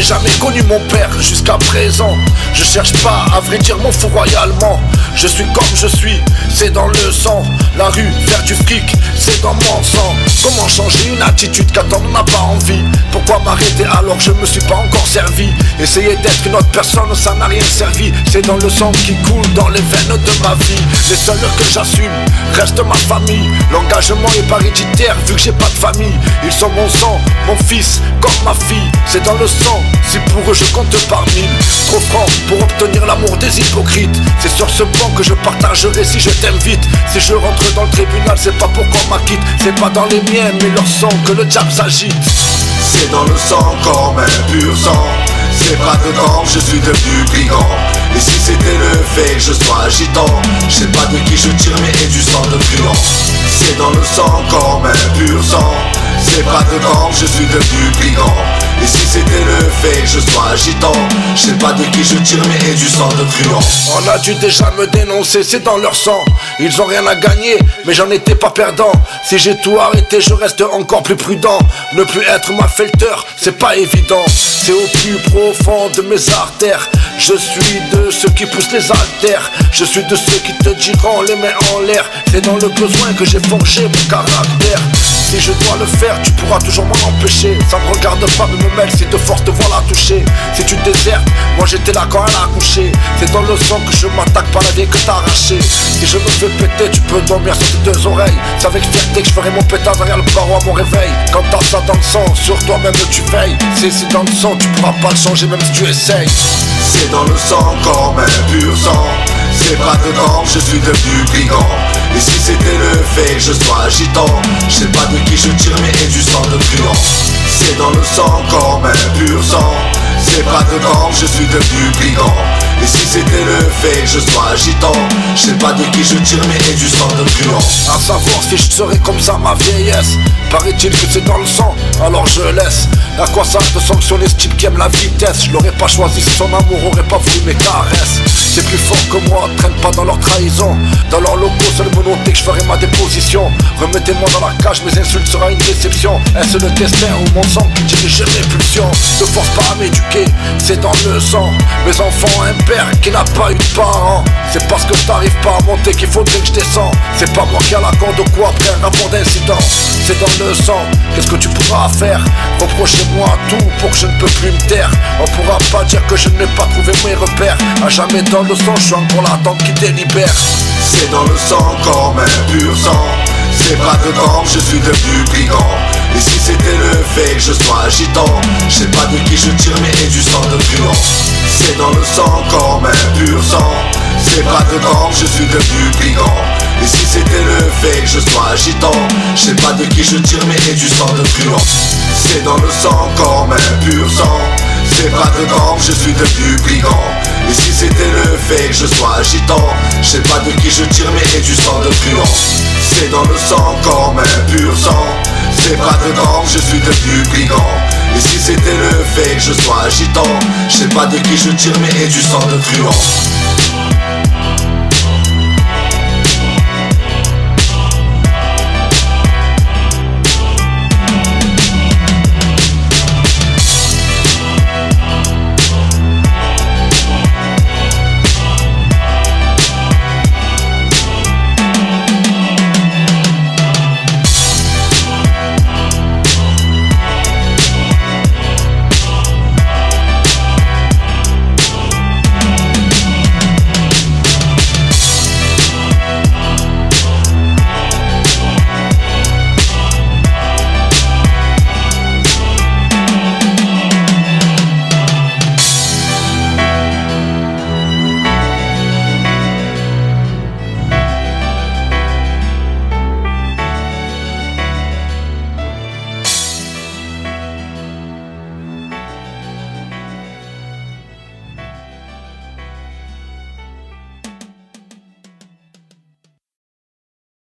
jamais connu mon père jusqu'à présent. Je cherche pas à vrai dire mon fou royalement. Je suis comme je suis, c'est dans le sang. La rue, faire du fric, c'est dans mon sang. Comment changer une attitude quand on n'a pas envie? Pourquoi m'arrêter alors que je me suis pas encore servi? Essayer d'être une autre personne, ça n'a rien servi. C'est dans le sang qui coule dans les veines de ma vie. Les seuls que j'assume restent ma famille. L'engagement est paritaire vu que j'ai pas de famille. Ils sont mon sang, mon fils, comme ma fille. C'est dans le sang, si pour eux je compte par mille. Trop franc pour obtenir l'amour des hypocrites. C'est sur ce banc que je partagerai si je t'invite. Si je rentre dans le tribunal, c'est pas pour qu'on m'acquitte. C'est pas dans les miens mais leur sang que le diable s'agite. C'est dans le sang comme un pur sang. C'est pas dedans, je suis devenu brigand. Et si c'était le fait que je sois agitant, je sais pas de qui je tire mais et du sang de truand. C'est dans le sang comme un pur sang. C'est pas dedans, je suis devenu brigand. Et si c'était le fait que je sois agitant, je sais pas de qui je tire mais et du sang de truand. On a dû déjà me dénoncer, c'est dans leur sang. Ils ont rien à gagner, mais j'en étais pas perdant. Si j'ai tout arrêté, je reste encore plus prudent. Ne plus être malfaiteur, c'est pas évident. C'est au plus profond de mes artères. Je suis de ceux qui poussent les haltères. Je suis de ceux qui te diront les mains en l'air. C'est dans le besoin que j'ai forgé mon caractère. Si je dois le faire, tu pourras toujours m'en empêcher. Ça me regarde pas de me mêler si de force te voilà touché. Si tu désertes, moi j'étais là quand elle a accouché. C'est dans le sang que je m'attaque par la vie que t'as arraché. Si je me fais péter, tu peux dormir sur tes deux oreilles. C'est avec fierté que je ferai mon pétard derrière le barreau à mon réveil. Quand t'as ça dans le sang, sur toi-même tu veilles. C'est dans le sang, tu pourras pas le changer même si tu essayes. C'est dans le sang comme un pur sang. C'est pas dedans, je suis devenu brigand. Et si c'était le fait que je sois agitant, je sais pas de qui je tire mais et du sang de truand. C'est dans le sang comme un pur sang. C'est pas dedans, je suis devenu brigand. Et si c'était le fait que je sois agitant, je sais pas de qui je tire mais et du sang de truand. À savoir si je serais comme ça ma vieillesse. Paraît-il que c'est dans le sang, alors je laisse. À quoi ça de sanctionner ce type qui aime la vitesse? Je l'aurais pas choisi si son amour aurait pas voulu mes caresses. C'est plus fort que moi, traîne pas dans leur trahison. Dans leurs locaux, seul me noter que je ferai ma déposition. Remettez-moi dans la cage, mes insultes sera une déception. Est-ce le destin ou mon sang qui dirige mes pulsions? Ne force pas à m'éduquer, c'est dans le sang. Mes enfants ont un père qui n'a pas eu de parents. C'est parce que t'arrives pas à monter qu'il faudrait que je descends. C'est pas moi qui a la corde ou quoi après un rapport d'incident. C'est dans le sang, qu'est-ce que tu pourras faire? Reprochez-moi tout pour que je ne peux plus me taire. On pourra pas dire que je n'ai pas trouvé mes repères. À jamais dans le sang, je suis encore l'attente qui délibère. C'est dans le sang comme un pur sang. C'est pas dedans, je suis devenu brigand. Et si c'était le fait que je sois agitant, je sais pas de qui je tire mais et du sang de truand. C'est dans le sang comme un pur sang. C'est pas dedans, je suis devenu brigand. Et si c'était le fait que je sois agitant, je sais pas de qui je tire mais et du sang de truand. C'est dans le sang comme un pur sang. C'est pas dedans, je suis devenu brigand. Et si c'était le fait que je sois agitant, je sais pas de qui je tire mais et du sang de truand. C'est dans le sang comme un pur sang. C'est pas dedans, je suis devenu brigand. Et si c'était le fait que je sois agitant, je sais pas de qui je tire mais et du sang de truand.